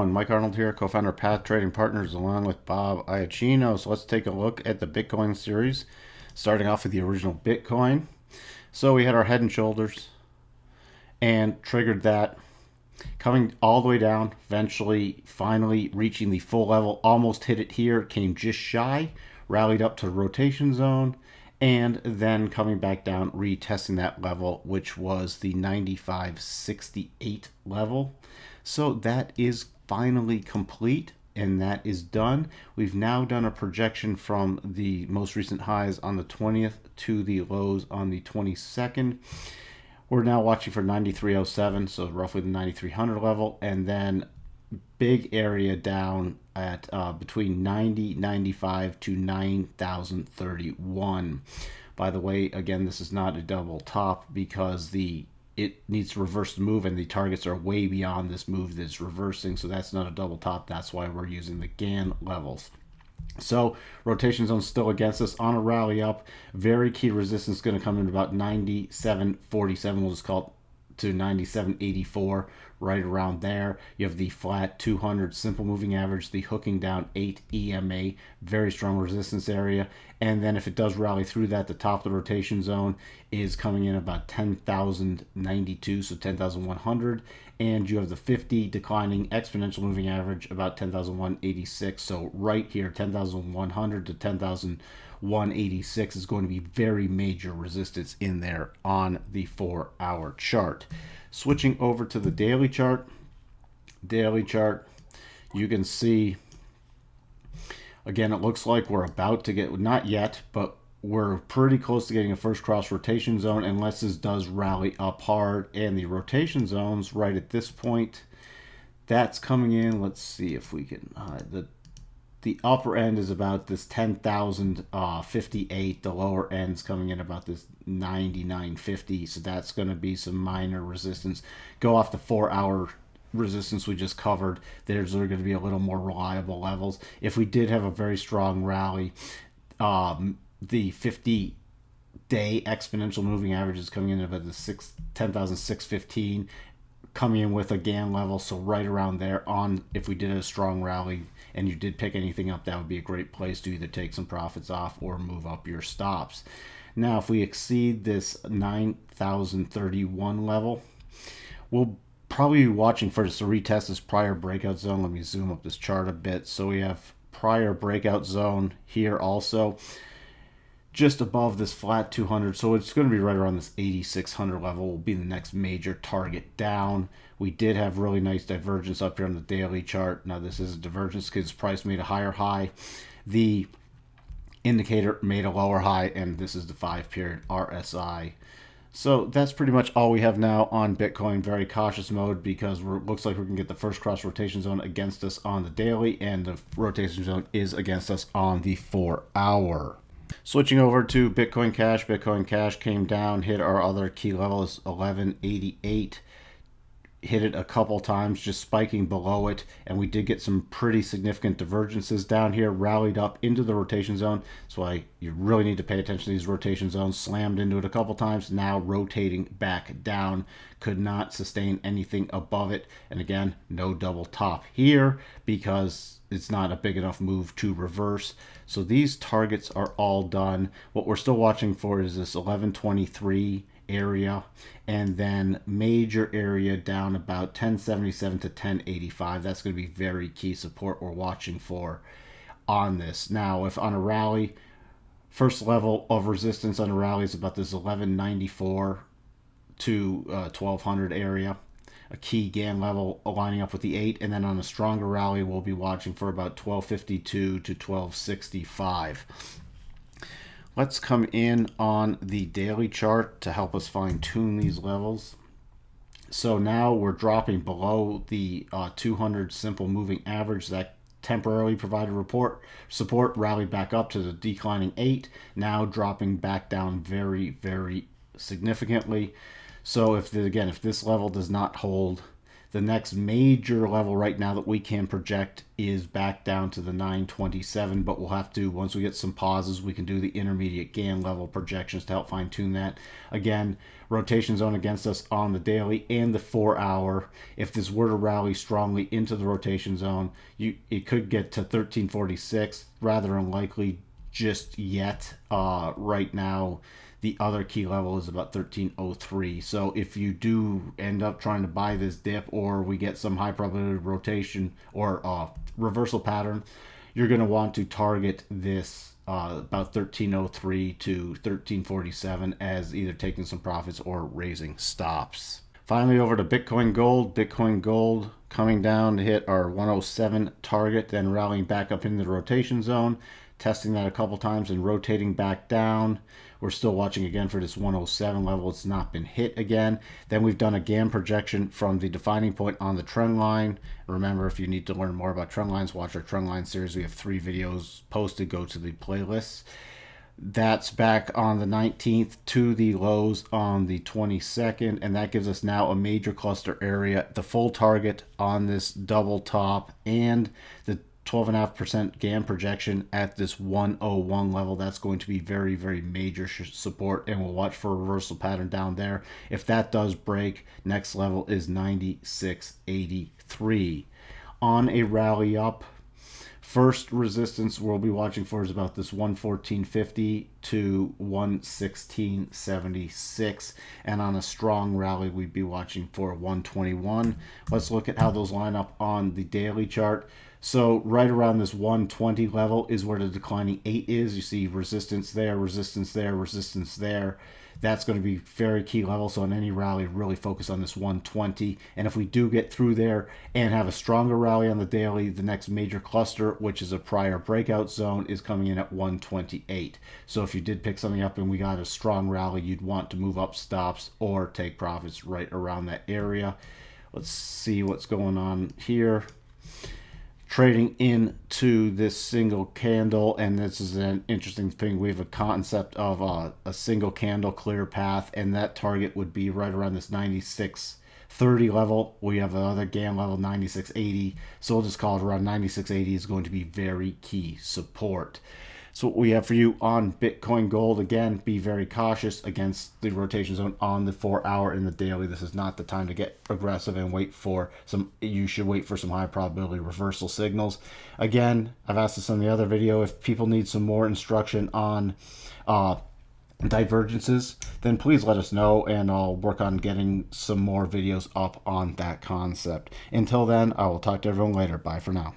everyone, Mike Arnold here, co-founder of Path Trading Partners along with Bob Iacchino. So let's take a look at the Bitcoin series, starting off with the original Bitcoin. So we had our head and shoulders and triggered that, coming all the way down, eventually finally reaching the full level, almost hit it here, came just shy, rallied up to the rotation zone, and then coming back down, retesting that level, which was the 95.68 level. So that is finally complete, and that is done. We've now done a projection from the most recent highs on the 20th to the lows on the 22nd. We're now watching for 93.07, so roughly the 9300 level, and then big area down at between 90.95 to 9,031. By the way, again, this is not a double top because it needs to reverse the move, and the targets are way beyond this move that's reversing, so that's not a double top. That's why we're using the GAN levels. So rotation zone still against us on a rally up. Very key resistance going to come in about 97.47. We'll just call it to 97.84, right around there. You have the flat 200 simple moving average, the hooking down 8 EMA, very strong resistance area. And then if it does rally through that, the top of the rotation zone is coming in about 10,092, so 10,100. And you have the 50 declining exponential moving average about 10,186. So right here, 10,100 to 10,186 is going to be very major resistance in there on the 4-hour chart. Switching over to the daily chart, you can see, again, it looks like we're about to get, not yet, but we're pretty close to getting a first cross rotation zone unless this does rally up hard. And the rotation zones right at this point, that's coming in. Let's see if we can, the upper end is about this 10,058. The lower end's coming in about this 99.50. So that's going to be some minor resistance. Go off the 4-hour resistance we just covered. There's going to be a little more reliable levels. If we did have a very strong rally, the 50-day exponential moving average is coming in about the 10,615, coming in with a GAN level, so right around there. On if we did a strong rally and you did pick anything up, that would be a great place to either take some profits off or move up your stops. Now, if we exceed this 9,031 level, we'll probably be watching for us to retest this prior breakout zone. Let me zoom up this chart a bit. So we have prior breakout zone here also, just above this flat 200, so it's going to be right around this 8,600 level will be the next major target down. We did have really nice divergence up here on the daily chart. Now this is a divergence because price made a higher high, the indicator made a lower high, and this is the 5-period RSI. So that's pretty much all we have now on Bitcoin. Very cautious mode because it looks like we can get the first cross rotation zone against us on the daily, and the rotation zone is against us on the 4-hour. Switching over to Bitcoin Cash. Bitcoin Cash came down, hit our other key levels, 1188. Hit it a couple times, just spiking below it, and we did get some pretty significant divergences down here, rallied up into the rotation zone. That's why you really need to pay attention to these rotation zones. Slammed into it a couple times, now rotating back down. Could not sustain anything above it, and again, no double top here because it's not a big enough move to reverse. So these targets are all done. What we're still watching for is this 1123 area, and then major area down about 1077 to 1085. That's going to be very key support we're watching for on this. Now, if on a rally, first level of resistance on a rally is about this 1194 to 1200 area, a key GAN level aligning up with the 8, and then on a stronger rally we'll be watching for about 1252 to 1265. Let's come in on the daily chart to help us fine-tune these levels. So now we're dropping below the 200 simple moving average that temporarily provided support, rallied back up to the declining 8, now dropping back down very, very significantly. So if this level does not hold, The next major level right now that we can project is back down to the 927, but we'll have to, once we get some pauses, we can do the intermediate Gann level projections to help fine tune that. Again, rotation zone against us on the daily and the 4 hour. If this were to rally strongly into the rotation zone, it could get to 1346, rather unlikely just yet. Right now, the other key level is about 1303. So if you do end up trying to buy this dip, or we get some high probability rotation or reversal pattern, you're going to want to target this about 1303 to 1347 as either taking some profits or raising stops. Finally, over to Bitcoin Gold. Bitcoin Gold coming down to hit our 107 target, then rallying back up into the rotation zone, testing that a couple times and rotating back down. We're still watching again for this 107 level. It's not been hit again. Then we've done a Gann projection from the defining point on the trend line. Remember, if you need to learn more about trend lines, watch our trend line series. We have 3 videos posted. Go to the playlists. That's back on the 19th to the lows on the 22nd, and that gives us now a major cluster area, the full target on this double top, and the 12.5% Gann projection at this 101 level. That's going to be very, very major support, and we'll watch for a reversal pattern down there. If that does break, next level is 96.83. On a rally up, first resistance we'll be watching for is about this 114.50 to 116.76, and on a strong rally we'd be watching for 121. Let's look at how those line up on the daily chart. So right around this 120 level is where the declining 8 is. You see resistance there, resistance there, resistance there. That's going to be very key level. So in any rally, really focus on this 120. And if we do get through there and have a stronger rally on the daily, the next major cluster, which is a prior breakout zone, is coming in at 128. So if you did pick something up and we got a strong rally, you'd want to move up stops or take profits right around that area. Let's see what's going on here. Trading into this single candle, and this is an interesting thing. We have a concept of a single candle clear path, and that target would be right around this 96.30 level. We have another Gann level, 96.80, so we'll just call it around 96.80 is going to be very key support. So what we have for you on Bitcoin Gold, again, be very cautious against the rotation zone on the 4 hour and the daily. This is not the time to get aggressive and wait for some, you should wait for some high probability reversal signals. Again, I've asked this on the other video, if people need some more instruction on divergences, then please let us know and I'll work on getting some more videos up on that concept. Until then, I will talk to everyone later. Bye for now.